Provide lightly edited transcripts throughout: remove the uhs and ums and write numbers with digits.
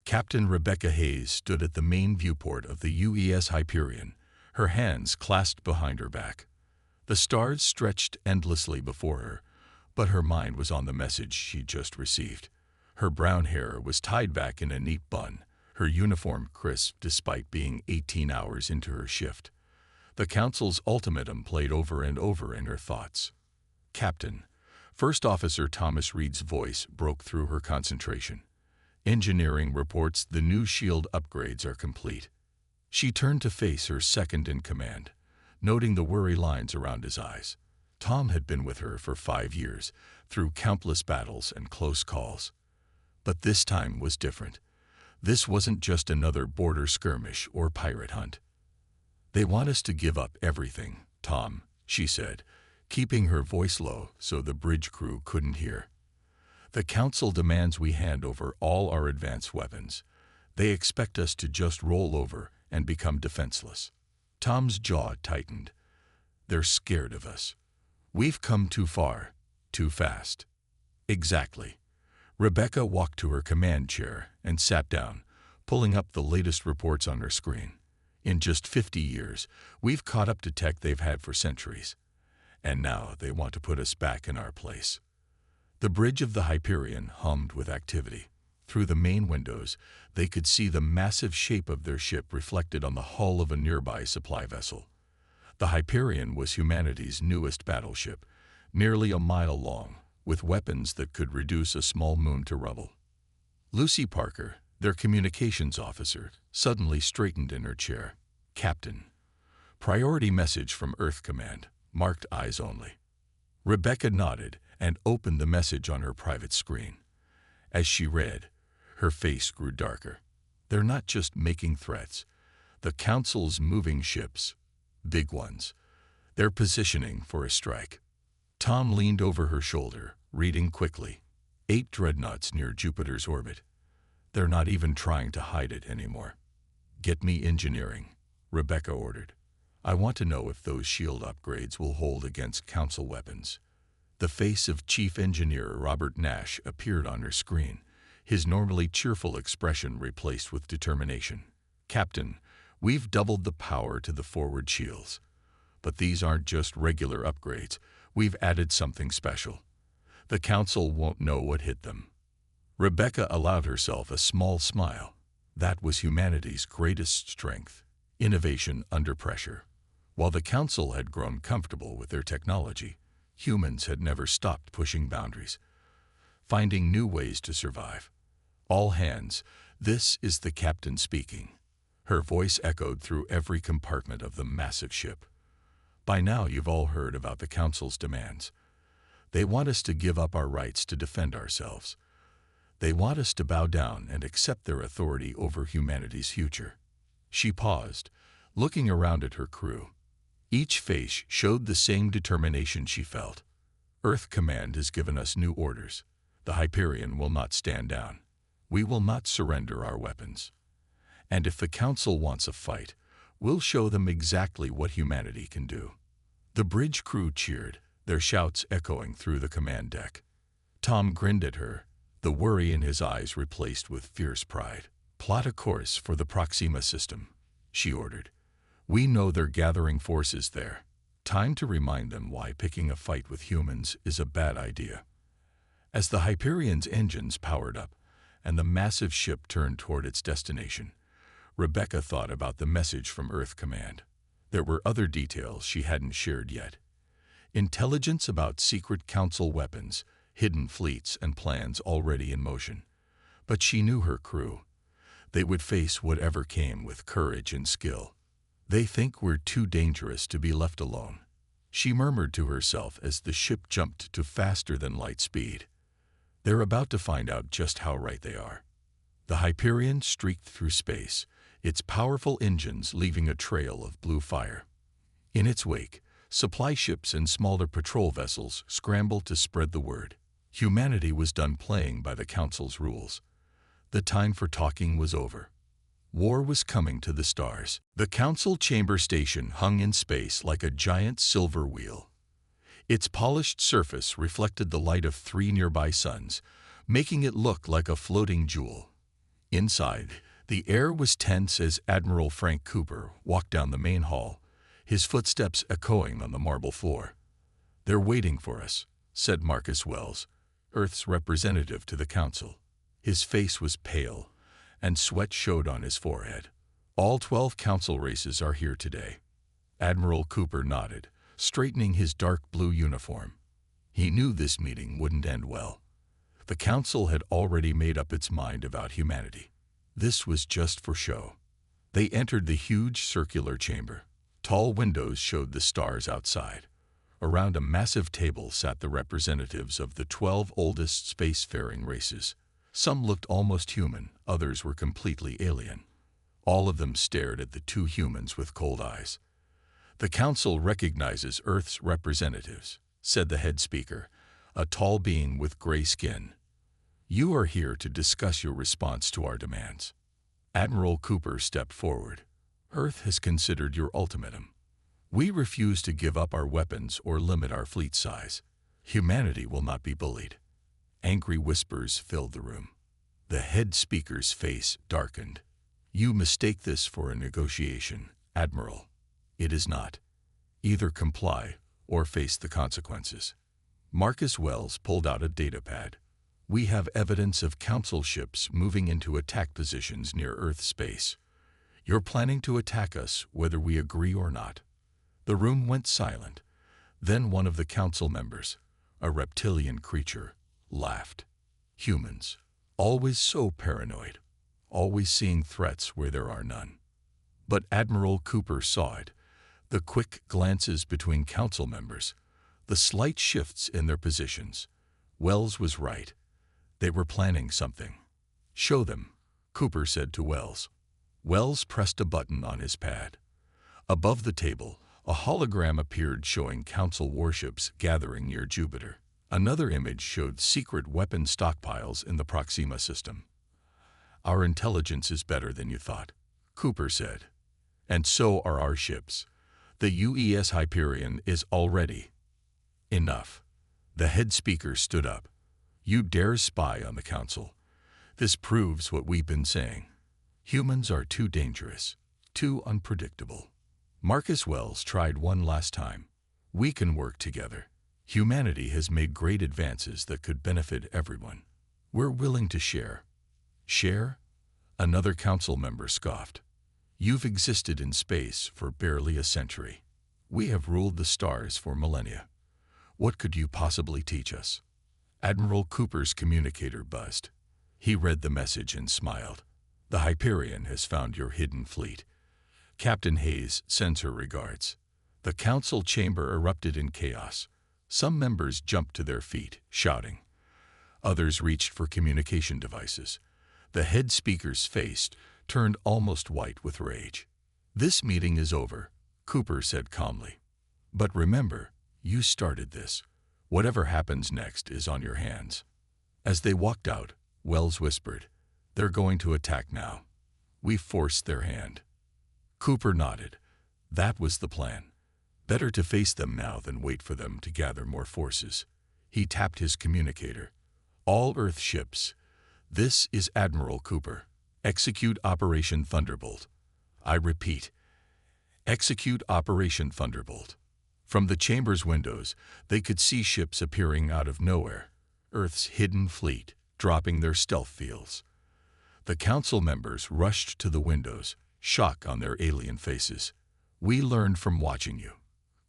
Captain Rebecca Hayes stood at the main viewport of the UES Hyperion, her hands clasped behind her back. The stars stretched endlessly before her, but her mind was on the message she'd just received. Her brown hair was tied back in a neat bun, her uniform crisp despite being 18 hours into her shift. The Council's ultimatum played over and over in her thoughts. "Captain," First Officer Thomas Reed's voice broke through her concentration. "Engineering reports the new shield upgrades are complete." She turned to face her second-in-command, noting the worry lines around his eyes. Tom had been with her for 5 years, through countless battles and close calls. But this time was different. This wasn't just another border skirmish or pirate hunt. "They want us to give up everything, Tom," she said, keeping her voice low so the bridge crew couldn't hear. "The Council demands we hand over all our advanced weapons. They expect us to just roll over and become defenseless." Tom's jaw tightened. "They're scared of us. We've come too far, too fast." "Exactly." Rebecca walked to her command chair and sat down, pulling up the latest reports on her screen. "In just 50 years, we've caught up to tech they've had for centuries. And now they want to put us back in our place." The bridge of the Hyperion hummed with activity. Through the main windows, they could see the massive shape of their ship reflected on the hull of a nearby supply vessel. The Hyperion was humanity's newest battleship, nearly a mile long, with weapons that could reduce a small moon to rubble. Lucy Parker, their communications officer, suddenly straightened in her chair. "Captain." "Priority message from Earth Command, marked eyes only." Rebecca nodded and opened the message on her private screen. As she read, her face grew darker. "They're not just making threats. The Council's moving ships, big ones. They're positioning for a strike." Tom leaned over her shoulder, reading quickly. 8 dreadnoughts near Jupiter's orbit. "They're not even trying to hide it anymore." "Get me engineering," Rebecca ordered. "I want to know if those shield upgrades will hold against Council weapons." The face of Chief Engineer Robert Nash appeared on her screen, his normally cheerful expression replaced with determination. "Captain, we've doubled the power to the forward shields. But these aren't just regular upgrades. We've added something special. The Council won't know what hit them." Rebecca allowed herself a small smile. That was humanity's greatest strength, innovation under pressure. While the Council had grown comfortable with their technology, humans had never stopped pushing boundaries, finding new ways to survive. "All hands, this is the captain speaking." Her voice echoed through every compartment of the massive ship. "By now you've all heard about the Council's demands. They want us to give up our rights to defend ourselves. They want us to bow down and accept their authority over humanity's future." She paused, looking around at her crew. Each face showed the same determination she felt. "Earth Command has given us new orders. The Hyperion will not stand down. We will not surrender our weapons. And if the Council wants a fight, we'll show them exactly what humanity can do." The bridge crew cheered, their shouts echoing through the command deck. Tom grinned at her, the worry in his eyes replaced with fierce pride. "Plot a course for the Proxima system," she ordered. "We know they're gathering forces there. Time to remind them why picking a fight with humans is a bad idea." As the Hyperion's engines powered up and the massive ship turned toward its destination, Rebecca thought about the message from Earth Command. There were other details she hadn't shared yet. Intelligence about secret Council weapons, hidden fleets, and plans already in motion. But she knew her crew. They would face whatever came with courage and skill. "They think we're too dangerous to be left alone," she murmured to herself as the ship jumped to faster-than-light speed. They're about to find out just how right they are. The Hyperion streaked through space, its powerful engines leaving a trail of blue fire. In its wake, supply ships and smaller patrol vessels scrambled to spread the word. Humanity was done playing by the Council's rules. The time for talking was over. War was coming to the stars. The Council chamber station hung in space like a giant silver wheel. Its polished surface reflected the light of 3 nearby suns, making it look like a floating jewel. Inside, the air was tense as Admiral Frank Cooper walked down the main hall, his footsteps echoing on the marble floor. "They're waiting for us," said Marcus Wells, Earth's representative to the Council. His face was pale, and sweat showed on his forehead. "All 12 Council races are here today." Admiral Cooper nodded, straightening his dark blue uniform. He knew this meeting wouldn't end well. The Council had already made up its mind about humanity. This was just for show. They entered the huge circular chamber. Tall windows showed the stars outside. Around a massive table sat the representatives of the 12 oldest spacefaring races. Some looked almost human, others were completely alien. All of them stared at the two humans with cold eyes. "The Council recognizes Earth's representatives," said the head speaker, a tall being with gray skin. "You are here to discuss your response to our demands." Admiral Cooper stepped forward. "Earth has considered your ultimatum. We refuse to give up our weapons or limit our fleet size. Humanity will not be bullied." Angry whispers filled the room. The head speaker's face darkened. "You mistake this for a negotiation, Admiral. It is not. Either comply or face the consequences." Marcus Wells pulled out a datapad. "We have evidence of Council ships moving into attack positions near Earth space. You're planning to attack us whether we agree or not." The room went silent. Then one of the Council members, a reptilian creature, laughed. "Humans, always so paranoid, always seeing threats where there are none." But Admiral Cooper saw it. The quick glances between Council members, the slight shifts in their positions. Wells was right. They were planning something. "Show them," Cooper said to Wells. Wells pressed a button on his pad. Above the table, a hologram appeared showing Council warships gathering near Jupiter. Another image showed secret weapon stockpiles in the Proxima system. "Our intelligence is better than you thought," Cooper said. "And so are our ships. The UES Hyperion is already—" "Enough." The head speaker stood up. "You dare spy on the Council. This proves what we've been saying. Humans are too dangerous, too unpredictable." Marcus Wells tried one last time. "We can work together. Humanity has made great advances that could benefit everyone. We're willing to share." "Share?" Another Council member scoffed. "You've existed in space for barely a century. We have ruled the stars for millennia. What could you possibly teach us?" Admiral Cooper's communicator buzzed. He read the message and smiled. "The Hyperion has found your hidden fleet. Captain Hayes sends her regards." The Council chamber erupted in chaos. Some members jumped to their feet, shouting. Others reached for communication devices. The head speaker's face turned almost white with rage. "This meeting is over," Cooper said calmly. "But remember, you started this. Whatever happens next is on your hands." As they walked out, Wells whispered, "They're going to attack now. We forced their hand." Cooper nodded. That was the plan. Better to face them now than wait for them to gather more forces. He tapped his communicator. "All Earth ships. This is Admiral Cooper. Execute Operation Thunderbolt. I repeat, execute Operation Thunderbolt." From the chamber's windows, they could see ships appearing out of nowhere, Earth's hidden fleet, dropping their stealth fields. The Council members rushed to the windows, shock on their alien faces. "We learned from watching you,"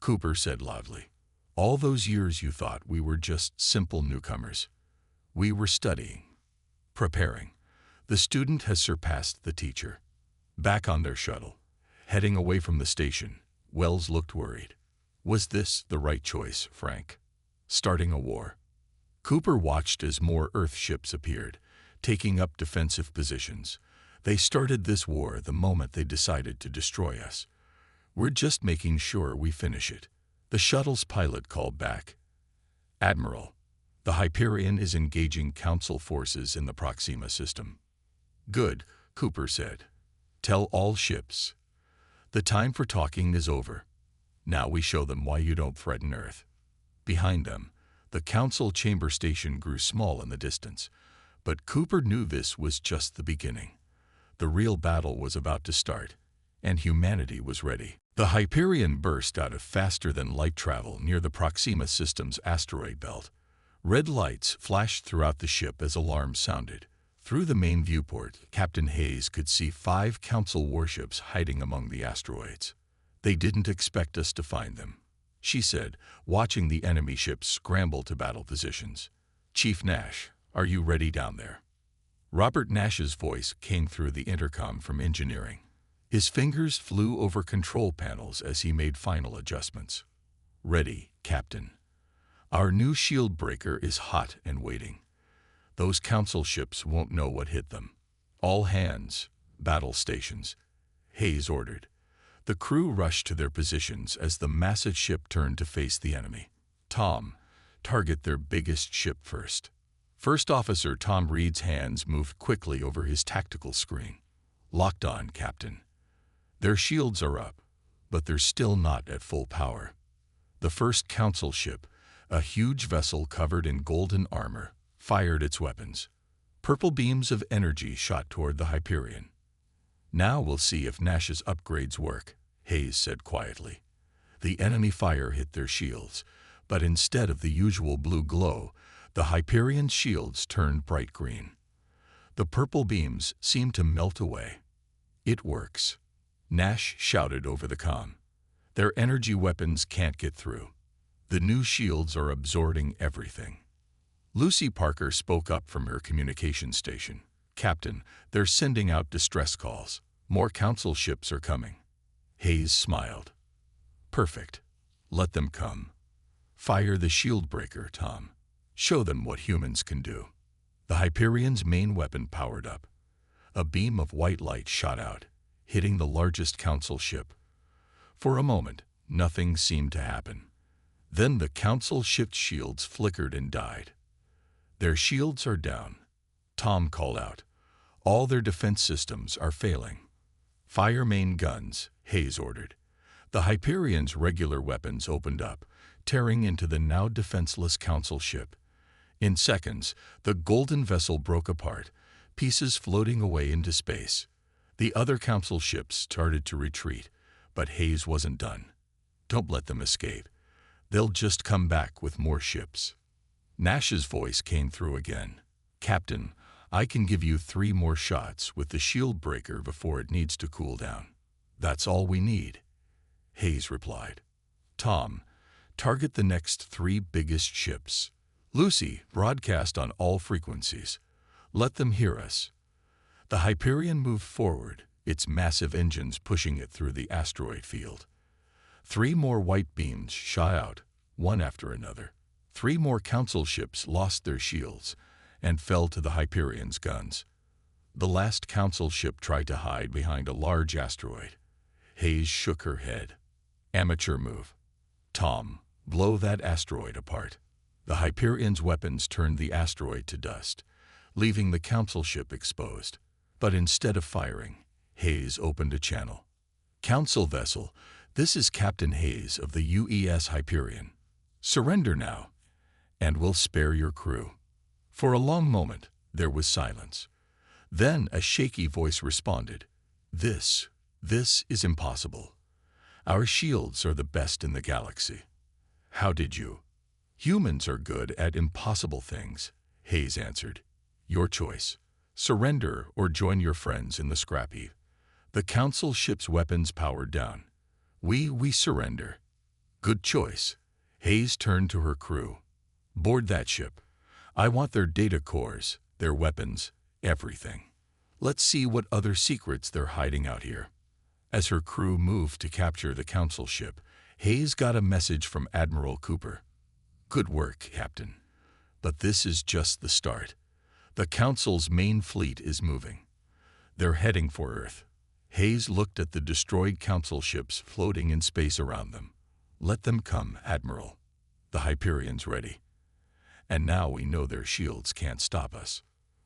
Cooper said loudly. "All those years you thought we were just simple newcomers. We were studying, preparing. The student has surpassed the teacher." Back on their shuttle, heading away from the station, Wells looked worried. Was this the right choice, Frank? Starting a war? Cooper watched as more Earth ships appeared, taking up defensive positions. "They started this war the moment they decided to destroy us. We're just making sure we finish it." The shuttle's pilot called back. "Admiral, the Hyperion is engaging Council forces in the Proxima system." "Good," Cooper said. "Tell all ships. The time for talking is over. Now we show them why you don't threaten Earth." Behind them, the Council chamber station grew small in the distance, But Cooper knew this was just the beginning. The real battle was about to start, and humanity was ready. The Hyperion burst out of faster-than-light travel near the Proxima system's asteroid belt. Red lights flashed throughout the ship as alarms sounded. Through the main viewport, Captain Hayes could see 5 Council warships hiding among the asteroids. "They didn't expect us to find them," she said, watching the enemy ships scramble to battle positions. "Chief Nash, are you ready down there?" Robert Nash's voice came through the intercom from engineering. His fingers flew over control panels as he made final adjustments. "Ready, Captain. Our new shield breaker is hot and waiting. Those Council ships won't know what hit them. All hands, battle stations," Hayes ordered. The crew rushed to their positions as the massive ship turned to face the enemy. "Tom, target their biggest ship first." First Officer Tom Reed's hands moved quickly over his tactical screen. "Locked on, Captain. Their shields are up, but they're still not at full power." The first Council ship, a huge vessel covered in golden armor, fired its weapons. Purple beams of energy shot toward the Hyperion. "Now we'll see if Nash's upgrades work," Hayes said quietly. The enemy fire hit their shields, but instead of the usual blue glow, the Hyperion's shields turned bright green. The purple beams seemed to melt away. "It works," Nash shouted over the comm. "Their energy weapons can't get through. The new shields are absorbing everything." Lucy Parker spoke up from her communication station. "Captain, they're sending out distress calls. More Council ships are coming." Hayes smiled. "Perfect. Let them come. Fire the shield breaker, Tom. Show them what humans can do." The Hyperion's main weapon powered up. A beam of white light shot out, hitting the largest Council ship. For a moment, nothing seemed to happen. Then the Council ship's shields flickered and died. "Their shields are down," Tom called out. "All their defense systems are failing." "Fire main guns," Hayes ordered. The Hyperion's regular weapons opened up, tearing into the now defenseless Council ship. In seconds, the golden vessel broke apart, pieces floating away into space. The other Council ships started to retreat, but Hayes wasn't done. "Don't let them escape. They'll just come back with more ships." Nash's voice came through again. "Captain, I can give you 3 more shots with the shield breaker before it needs to cool down. That's all we need," Hayes replied. "Tom, target the next 3 biggest ships. Lucy, broadcast on all frequencies. Let them hear us." The Hyperion moved forward, its massive engines pushing it through the asteroid field. 3 more white beams shot out, one after another. 3 more Council ships lost their shields and fell to the Hyperion's guns. The last Council ship tried to hide behind a large asteroid. Hayes shook her head. "Amateur move. Tom, blow that asteroid apart." The Hyperion's weapons turned the asteroid to dust, leaving the Council ship exposed. But instead of firing, Hayes opened a channel. "Council vessel, this is Captain Hayes of the UES Hyperion. Surrender now, and we'll spare your crew." For a long moment, there was silence. Then a shaky voice responded. This is impossible. Our shields are the best in the galaxy." "How did you?" "Humans are good at impossible things," Hayes answered. "Your choice. Surrender or join your friends in the scrap heap." The Council ship's weapons powered down. We surrender." "Good choice." Hayes turned to her crew. "Board that ship. I want their data cores, their weapons, everything. Let's see what other secrets they're hiding out here." As her crew moved to capture the Council ship, Hayes got a message from Admiral Cooper. "Good work, Captain. But this is just the start. The Council's main fleet is moving. They're heading for Earth." Hayes looked at the destroyed Council ships floating in space around them. "Let them come, Admiral. The Hyperion's ready. And now we know their shields can't stop us."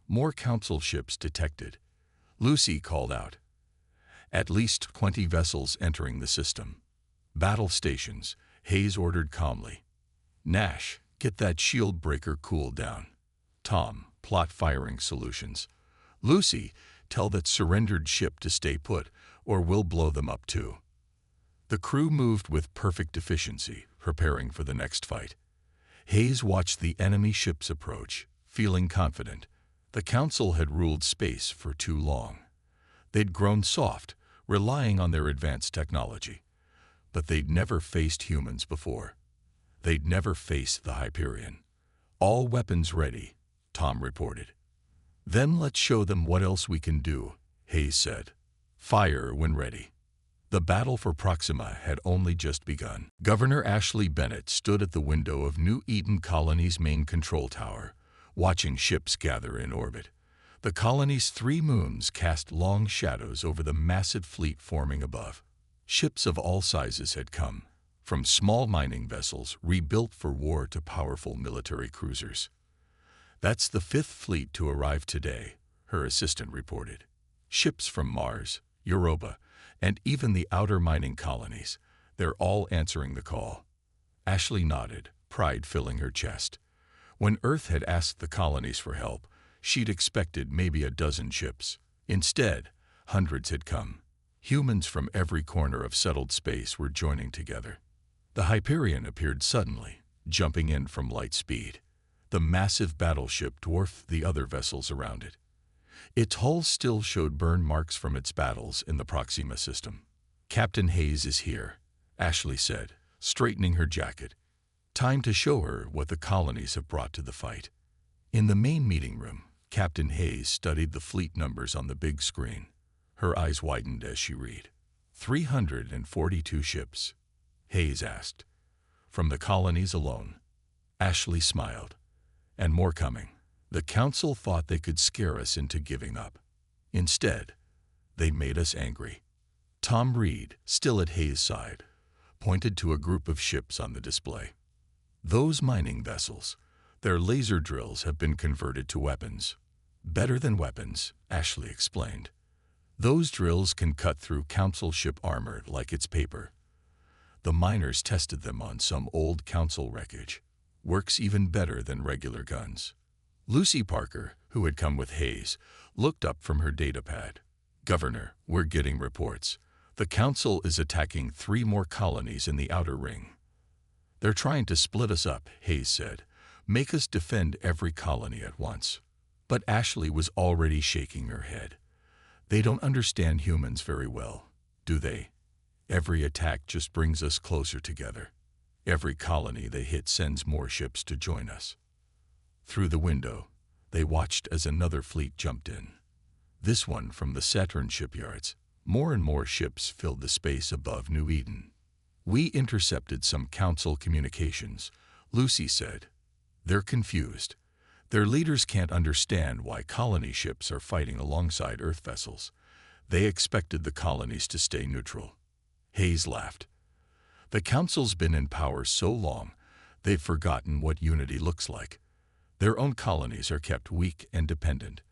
More Council ships detected. Lucy called out. "At least 20 vessels entering the system." "Battle stations," Hayes ordered calmly. "Nash, get that shield breaker cooled down. Tom, plot firing solutions. Lucy, tell that surrendered ship to stay put, or we'll blow them up too. The crew moved with perfect efficiency, preparing for the next fight. Hayes watched the enemy ships approach, feeling confident. The Council had ruled space for too long. They'd grown soft, relying on their advanced technology. But they'd never faced humans before. They'd never faced the Hyperion. All weapons ready, Tom reported. Then let's show them what else we can do, Hayes said. Fire when ready. The battle for Proxima had only just begun. Governor Ashley Bennett stood at the window of New Eden Colony's main control tower, watching ships gather in orbit. The colony's 3 moons cast long shadows over the massive fleet forming above. Ships of all sizes had come, from small mining vessels rebuilt for war to powerful military cruisers. That's the 5th fleet to arrive today, her assistant reported. Ships from Mars, Europa, and even the outer mining colonies. They're all answering the call. Ashley nodded, pride filling her chest. When Earth had asked the colonies for help, she'd expected maybe a dozen ships. Instead, hundreds had come. Humans from every corner of settled space were joining together. The Hyperion appeared suddenly, jumping in from light speed. The massive battleship dwarfed the other vessels around it. Its hull still showed burn marks from its battles in the Proxima system. Captain Hayes is here, Ashley said, straightening her jacket. Time to show her what the colonies have brought to the fight. In the main meeting room, Captain Hayes studied the fleet numbers on the big screen. Her eyes widened as she read. 342 ships, Hayes asked. From the colonies alone. Ashley smiled. And more coming. The Council thought they could scare us into giving up. Instead, they made us angry. Tom Reed, still at Hayes' side, pointed to a group of ships on the display. Those mining vessels, their laser drills have been converted to weapons. Better than weapons, Ashley explained. Those drills can cut through Council ship armor like it's paper. The miners tested them on some old Council wreckage. Works even better than regular guns. Lucy Parker, who had come with Hayes, looked up from her datapad. Governor, we're getting reports. The Council is attacking 3 more colonies in the outer ring. They're trying to split us up, Hayes said. Make us defend every colony at once. But Ashley was already shaking her head. They don't understand humans very well, do they? Every attack just brings us closer together. Every colony they hit sends more ships to join us. Through the window, they watched as another fleet jumped in. This one from the Saturn shipyards. More and more ships filled the space above New Eden. We intercepted some Council communications, Lucy said. They're confused. Their leaders can't understand why colony ships are fighting alongside Earth vessels. They expected the colonies to stay neutral. Hayes laughed. The Council's been in power so long, they've forgotten what unity looks like. Their own colonies are kept weak and dependent.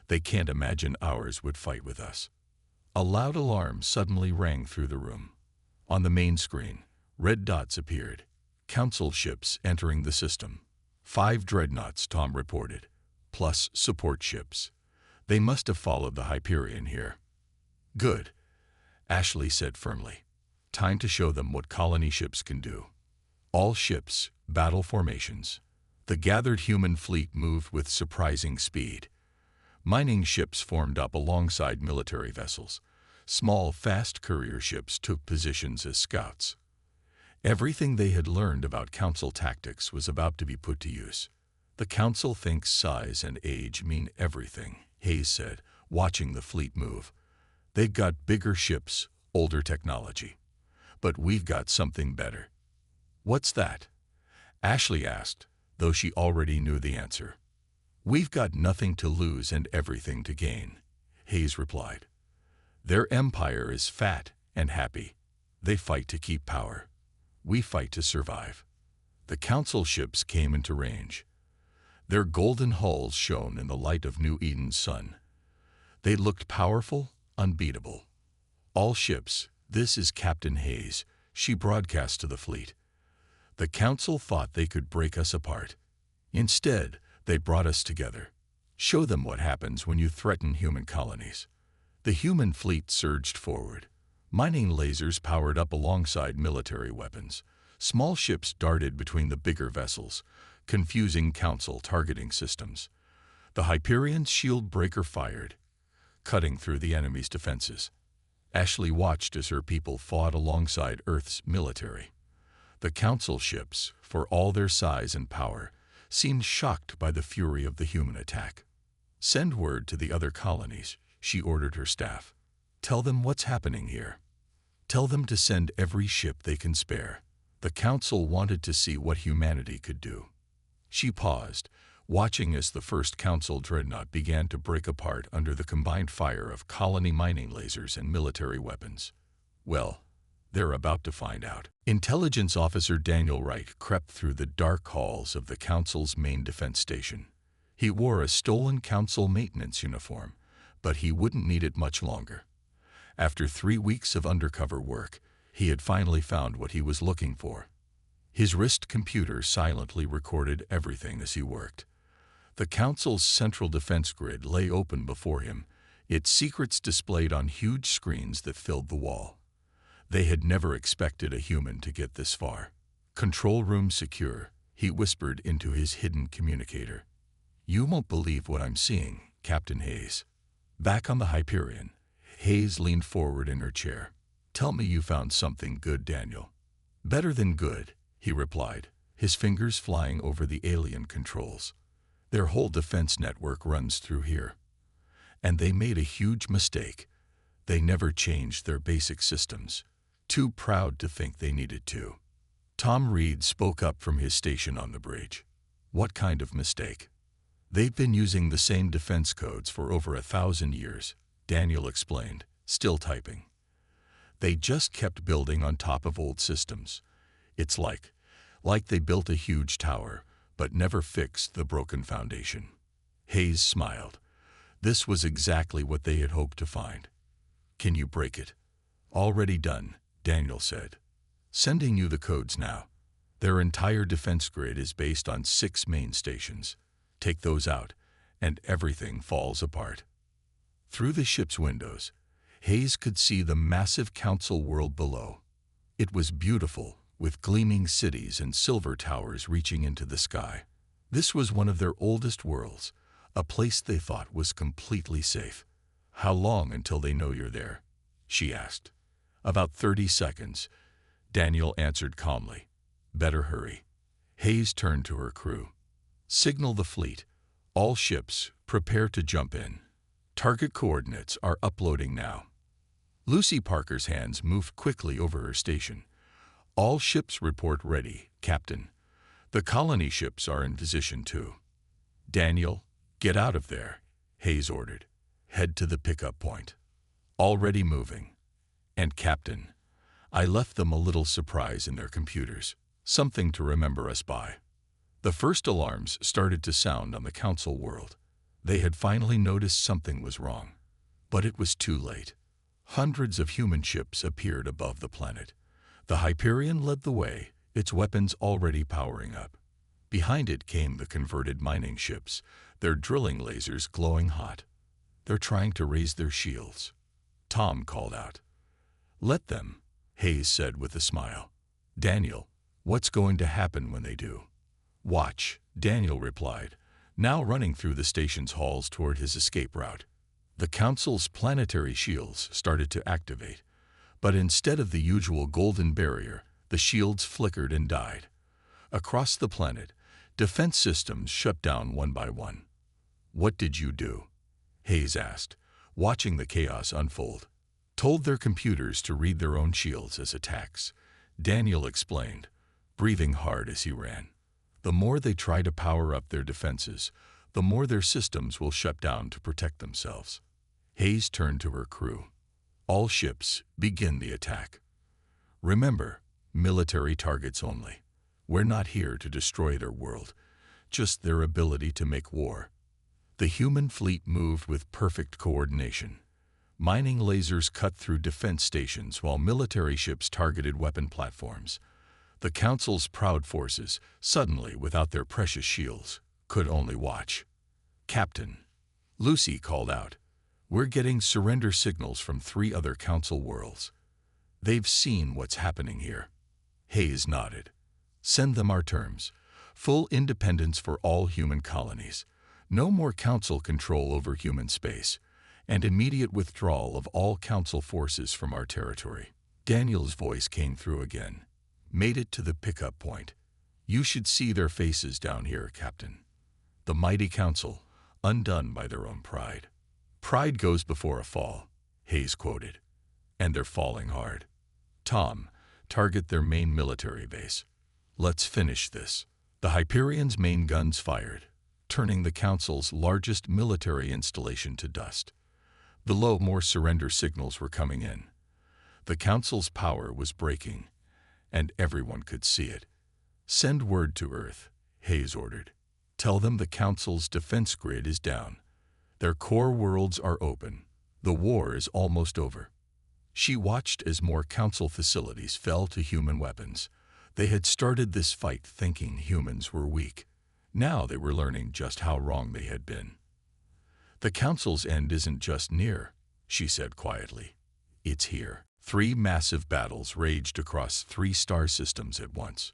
They can't imagine ours would fight with us. A loud alarm suddenly rang through the room. On the main screen, red dots appeared. Council ships entering the system. 5 dreadnoughts, Tom reported, plus support ships. They must have followed the Hyperion here. Good, Ashley said firmly. Time to show them what colony ships can do. All ships, battle formations. The gathered human fleet moved with surprising speed. Mining ships formed up alongside military vessels. Small, fast courier ships took positions as scouts. Everything they had learned about Council tactics was about to be put to use. The Council thinks size and age mean everything, Hayes said, watching the fleet move. They've got bigger ships, older technology. But we've got something better. What's that? Ashley asked, though she already knew the answer. We've got nothing to lose and everything to gain, Hayes replied. Their empire is fat and happy. They fight to keep power. We fight to survive. The Council ships came into range. Their golden hulls shone in the light of New Eden's sun. They looked powerful, unbeatable. All ships, this is Captain Hayes, she broadcast to the fleet. The Council thought they could break us apart. Instead, they brought us together. Show them what happens when you threaten human colonies. The human fleet surged forward. Mining lasers powered up alongside military weapons. Small ships darted between the bigger vessels, confusing Council targeting systems. The Hyperion's shield breaker fired, cutting through the enemy's defenses. Ashley watched as her people fought alongside Earth's military. The Council ships, for all their size and power, seemed shocked by the fury of the human attack. "Send word to the other colonies," she ordered her staff. "Tell them what's happening here. Tell them to send every ship they can spare." The Council wanted to see what humanity could do. She paused, watching as the first Council dreadnought began to break apart under the combined fire of colony mining lasers and military weapons. Well, they're about to find out. Intelligence Officer Daniel Wright crept through the dark halls of the Council's main defense station. He wore a stolen Council maintenance uniform, but he wouldn't need it much longer. After 3 weeks of undercover work, he had finally found what he was looking for. His wrist computer silently recorded everything as he worked. The Council's central defense grid lay open before him, its secrets displayed on huge screens that filled the wall. They had never expected a human to get this far. "Control room secure," he whispered into his hidden communicator. "You won't believe what I'm seeing, Captain Hayes." Back on the Hyperion, Hayes leaned forward in her chair. "Tell me you found something good, Daniel." "Better than good," he replied, his fingers flying over the alien controls. "Their whole defense network runs through here. And they made a huge mistake. They never changed their basic systems. Too proud to think they needed to." Tom Reed spoke up from his station on the bridge. "What kind of mistake?" "They've been using the same defense codes for over 1,000 years, Daniel explained, still typing. "They just kept building on top of old systems. It's like they built a huge tower, but never fixed the broken foundation." Hayes smiled. This was exactly what they had hoped to find. "Can you break it?" "Already done," Daniel said. "Sending you the codes now. Their entire defense grid is based on 6 main stations. Take those out, and everything falls apart." Through the ship's windows, Hayes could see the massive Council world below. It was beautiful, with gleaming cities and silver towers reaching into the sky. This was one of their oldest worlds, a place they thought was completely safe. "How long until they know you're there?" she asked. "About 30 seconds, Daniel answered calmly. "Better hurry." Hayes turned to her crew. "Signal the fleet. All ships, prepare to jump in. Target coordinates are uploading now." Lucy Parker's hands moved quickly over her station. "All ships report ready, Captain. The colony ships are in position too." "Daniel, get out of there," Hayes ordered. "Head to the pickup point." "Already moving." "And Captain, I left them a little surprise in their computers, something to remember us by." The first alarms started to sound on the Council world. They had finally noticed something was wrong. But it was too late. Hundreds of human ships appeared above the planet. The Hyperion led the way, its weapons already powering up. Behind it came the converted mining ships, their drilling lasers glowing hot. "They're trying to raise their shields," Tom called out. "Let them," Hayes said with a smile. "Daniel, what's going to happen when they do?" "Watch," Daniel replied, now running through the station's halls toward his escape route. The Council's planetary shields started to activate, but instead of the usual golden barrier, the shields flickered and died. Across the planet, defense systems shut down one by one. "What did you do?" Hayes asked, watching the chaos unfold. "Told their computers to read their own shields as attacks," Daniel explained, breathing hard as he ran. "The more they try to power up their defenses, the more their systems will shut down to protect themselves." Hayes turned to her crew. "All ships, begin the attack. Remember, military targets only. We're not here to destroy their world, just their ability to make war." The human fleet moved with perfect coordination. Mining lasers cut through defense stations while military ships targeted weapon platforms. The Council's proud forces, suddenly without their precious shields, could only watch. "Captain," Lucy called out. We're getting surrender signals from 3 other council worlds. They've seen what's happening here. Hayes nodded. Send them our terms. Full independence for all human colonies. No more council control over human space. And immediate withdrawal of all council forces from our territory. Daniel's voice came through again. Made it to the pickup point. You should see their faces down here, Captain. The mighty council, undone by their own pride. Pride goes before a fall, Hayes quoted. And they're falling hard. Tom, target their main military base. Let's finish this. The Hyperion's main guns fired, turning the Council's largest military installation to dust. Below, more surrender signals were coming in. The Council's power was breaking, and everyone could see it. Send word to Earth, Hayes ordered. Tell them the Council's defense grid is down. Their core worlds are open. The war is almost over. She watched as more Council facilities fell to human weapons. They had started this fight thinking humans were weak. Now they were learning just how wrong they had been. The Council's end isn't just near, she said quietly. It's here. 3 massive battles raged across 3 star systems at once.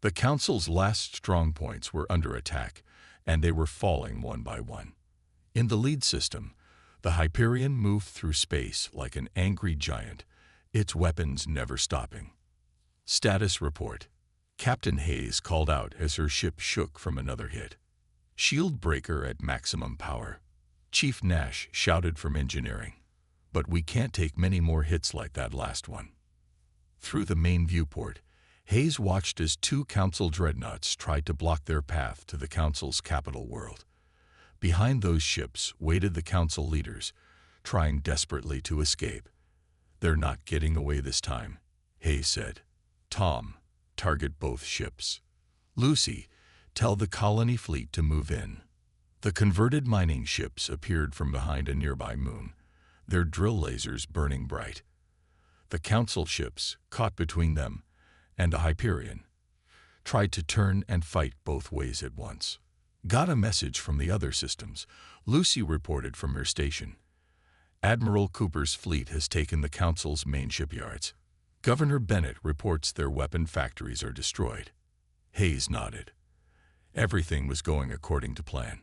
The Council's last strongpoints were under attack, and they were falling one by one. In the lead system, the Hyperion moved through space like an angry giant, its weapons never stopping. Status report. Captain Hayes called out as her ship shook from another hit. Shield breaker at maximum power. Chief Nash shouted from engineering. But we can't take many more hits like that last one. Through the main viewport, Hayes watched as 2 Council dreadnoughts tried to block their path to the Council's capital world. Behind those ships waited the Council leaders, trying desperately to escape. They're not getting away this time, Hayes said. Tom, target both ships. Lucy, tell the colony fleet to move in. The converted mining ships appeared from behind a nearby moon, their drill lasers burning bright. The Council ships, caught between them and the Hyperion, tried to turn and fight both ways at once. Got a message from the other systems, Lucy reported from her station. Admiral Cooper's fleet has taken the Council's main shipyards. Governor Bennett reports their weapon factories are destroyed. Hayes nodded. Everything was going according to plan.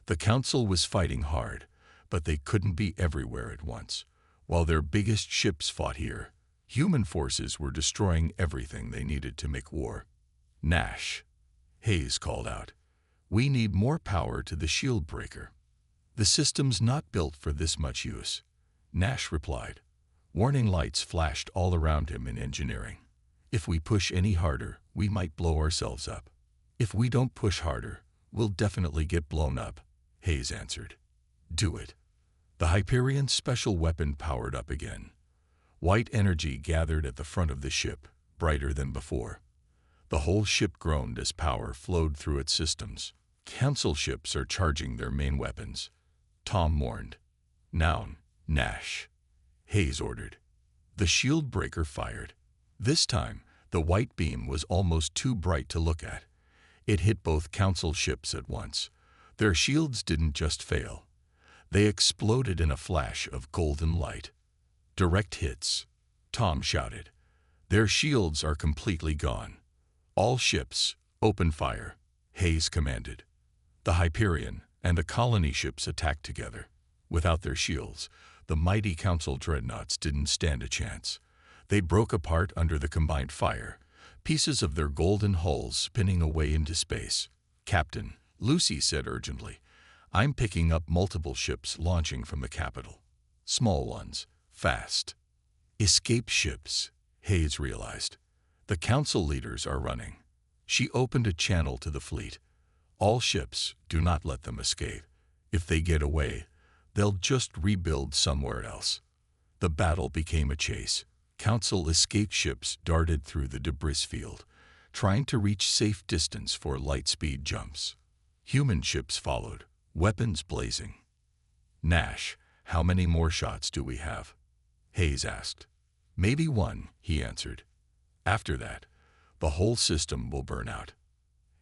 The Council was fighting hard, but they couldn't be everywhere at once. While their biggest ships fought here, human forces were destroying everything they needed to make war. Nash, Hayes called out. We need more power to the shield breaker. The system's not built for this much use, Nash replied. Warning lights flashed all around him in engineering. If we push any harder, we might blow ourselves up. If we don't push harder, we'll definitely get blown up, Hayes answered. Do it. The Hyperion's special weapon powered up again. White energy gathered at the front of the ship, brighter than before. The whole ship groaned as power flowed through its systems. Council ships are charging their main weapons, Tom warned. Noun, Nash, Hayes ordered. The shield breaker fired. This time, the white beam was almost too bright to look at. It hit both Council ships at once. Their shields didn't just fail. They exploded in a flash of golden light. Direct hits, Tom shouted. Their shields are completely gone. All ships, open fire, Hayes commanded. The Hyperion and the colony ships attacked together. Without their shields, the mighty Council dreadnoughts didn't stand a chance. They broke apart under the combined fire, pieces of their golden hulls spinning away into space. Captain, Lucy said urgently, I'm picking up multiple ships launching from the capital. Small ones, fast. Escape ships, Hayes realized. The Council leaders are running. She opened a channel to the fleet. All ships, do not let them escape. If they get away, they'll just rebuild somewhere else. The battle became a chase. Council escape ships darted through the debris field, trying to reach safe distance for light-speed jumps. Human ships followed, weapons blazing. Nash, how many more shots do we have? Hayes asked. Maybe 1, he answered. After that, the whole system will burn out.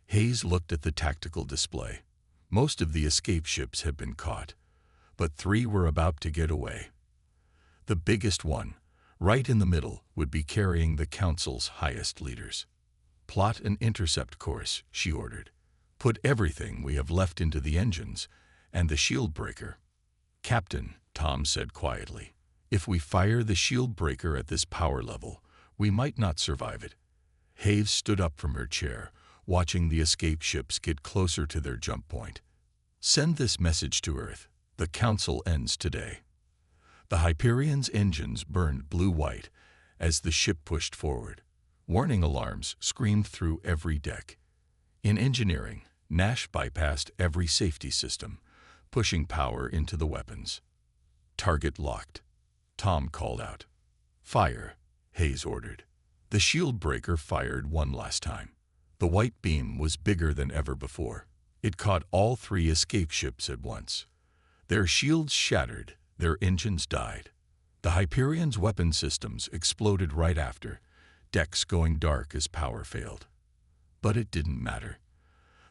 Hayes looked at the tactical display. Most of the escape ships had been caught, but 3 were about to get away. The biggest one, right in the middle, would be carrying the Council's highest leaders. "Plot an intercept course," she ordered. "Put everything we have left into the engines and the shield breaker." "Captain," Tom said quietly, "if we fire the shield breaker at this power level, we might not survive it." Hayes stood up from her chair, watching the escape ships get closer to their jump point. "Send this message to Earth. The Council ends today." The Hyperion's engines burned blue-white as the ship pushed forward. Warning alarms screamed through every deck. In engineering, Nash bypassed every safety system, pushing power into the weapons. "Target locked," Tom called out. "Fire," Hayes ordered. The shield breaker fired one last time. The white beam was bigger than ever before. It caught all 3 escape ships at once. Their shields shattered, their engines died. The Hyperion's weapon systems exploded right after, decks going dark as power failed. But it didn't matter.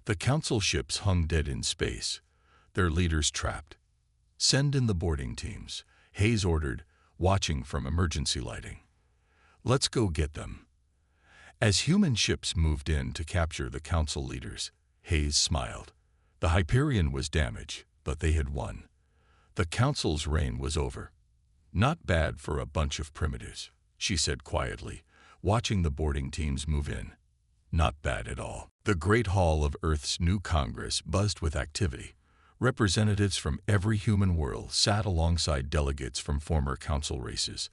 The Council ships hung dead in space, their leaders trapped. "Send in the boarding teams," Hayes ordered, watching from emergency lighting. "Let's go get them." As human ships moved in to capture the Council leaders, Hayes smiled. The Hyperion was damaged, but they had won. The Council's reign was over. "Not bad for a bunch of primitives," she said quietly, watching the boarding teams move in. "Not bad at all." The Great Hall of Earth's new Congress buzzed with activity. Representatives from every human world sat alongside delegates from former Council races.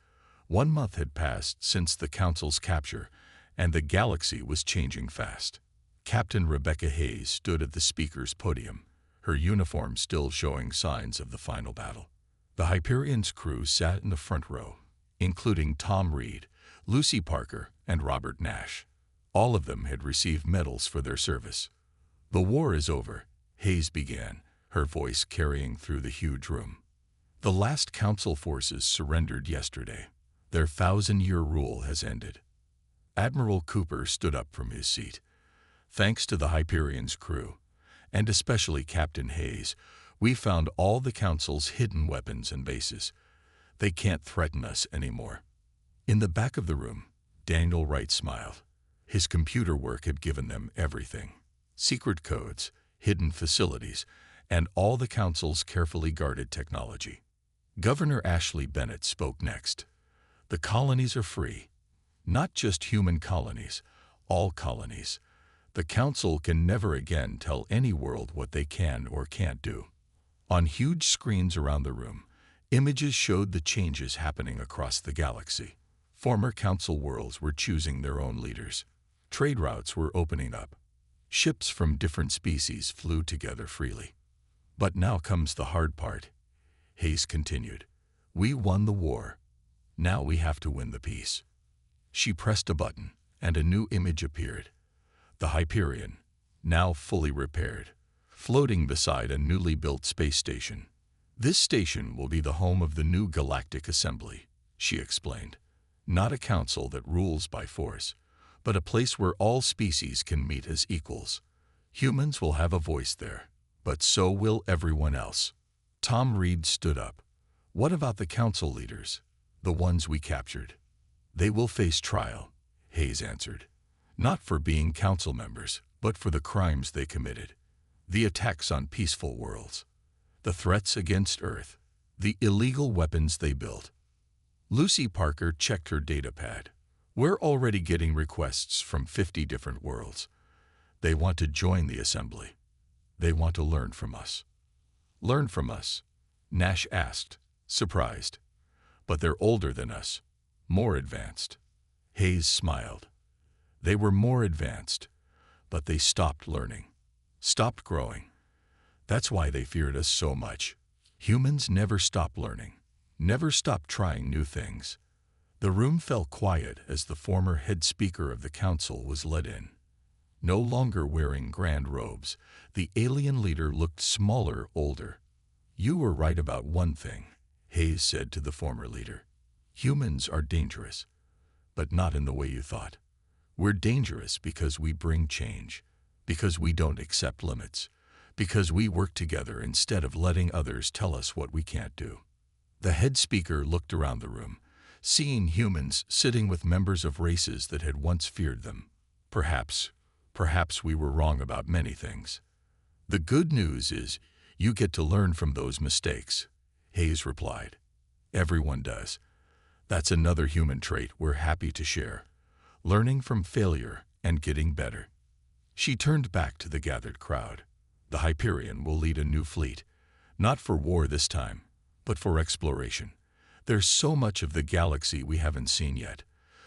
1 month had passed since the Council's capture, and the galaxy was changing fast. Captain Rebecca Hayes stood at the speaker's podium, her uniform still showing signs of the final battle. The Hyperion's crew sat in the front row, including Tom Reed, Lucy Parker, and Robert Nash. All of them had received medals for their service. "The war is over," Hayes began, her voice carrying through the huge room. "The last Council forces surrendered yesterday. Their 1,000-year rule has ended." Admiral Cooper stood up from his seat. "Thanks to the Hyperion's crew, and especially Captain Hayes, we found all the Council's hidden weapons and bases. They can't threaten us anymore." In the back of the room, Daniel Wright smiled. His computer work had given them everything: secret codes, hidden facilities, and all the Council's carefully guarded technology. Governor Ashley Bennett spoke next. "The colonies are free. Not just human colonies, all colonies. The Council can never again tell any world what they can or can't do." On huge screens around the room, images showed the changes happening across the galaxy. Former Council worlds were choosing their own leaders. Trade routes were opening up. Ships from different species flew together freely. "But now comes the hard part," Hayes continued. "We won the war. Now we have to win the peace." She pressed a button, and a new image appeared. The Hyperion, now fully repaired, floating beside a newly built space station. "This station will be the home of the new Galactic Assembly," she explained. "Not a council that rules by force, but a place where all species can meet as equals. Humans will have a voice there, but so will everyone else." Tom Reed stood up. "What about the Council leaders, the ones we captured?" "They will face trial," Hayes answered. "Not for being Council members, but for the crimes they committed. The attacks on peaceful worlds, the threats against Earth, the illegal weapons they built." Lucy Parker checked her data pad. "We're already getting requests from 50 different worlds. They want to join the Assembly. They want to learn from us." "Learn from us?" Nash asked, surprised. "But they're older than us, more advanced." Hayes smiled. "They were more advanced, but they stopped learning, stopped growing. That's why they feared us so much. Humans never stop learning, never stop trying new things." The room fell quiet as the former head speaker of the Council was led in. No longer wearing grand robes, the alien leader looked smaller, older. "You were right about one thing," Hayes said to the former leader. "Humans are dangerous, but not in the way you thought. We're dangerous because we bring change, because we don't accept limits, Because we work together instead of letting others tell us what we can't do. The head speaker looked around the room, seeing humans sitting with members of races that had once feared them. Perhaps we were wrong about many things. The good news is you get to learn from those mistakes, Hayes replied. Everyone does. That's another human trait we're happy to share. Learning from failure and getting better. She turned back to the gathered crowd. The Hyperion will lead a new fleet, not for war this time, but for exploration. There's so much of the galaxy we haven't seen yet,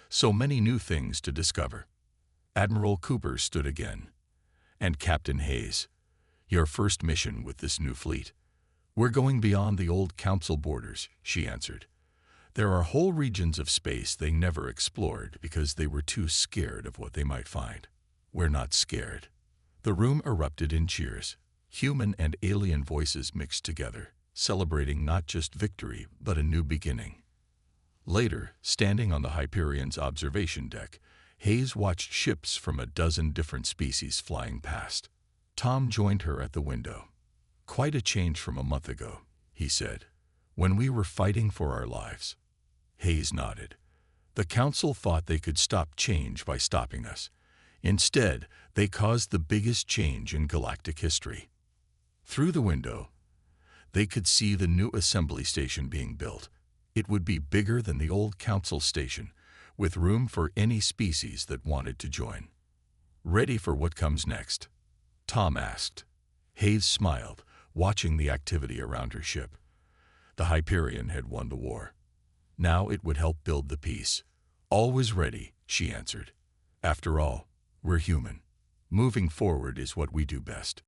so many new things to discover. Admiral Cooper stood again. And Captain Hayes, your first mission with this new fleet. We're going beyond the old council borders, she answered. There are whole regions of space they never explored because they were too scared of what they might find. We're not scared. The room erupted in cheers. Human and alien voices mixed together, celebrating not just victory, but a new beginning. Later, standing on the Hyperion's observation deck, Hayes watched ships from a dozen different species flying past. Tom joined her at the window. Quite a change from a month ago, he said, when we were fighting for our lives. Hayes nodded. The council thought they could stop change by stopping us. Instead, they caused the biggest change in galactic history. Through the window, they could see the new assembly station being built. It would be bigger than the old council station, with room for any species that wanted to join. Ready for what comes next? Tom asked. Hayes smiled, watching the activity around her ship. The Hyperion had won the war. Now it would help build the peace. Always ready, she answered. After all, we're human. Moving forward is what we do best.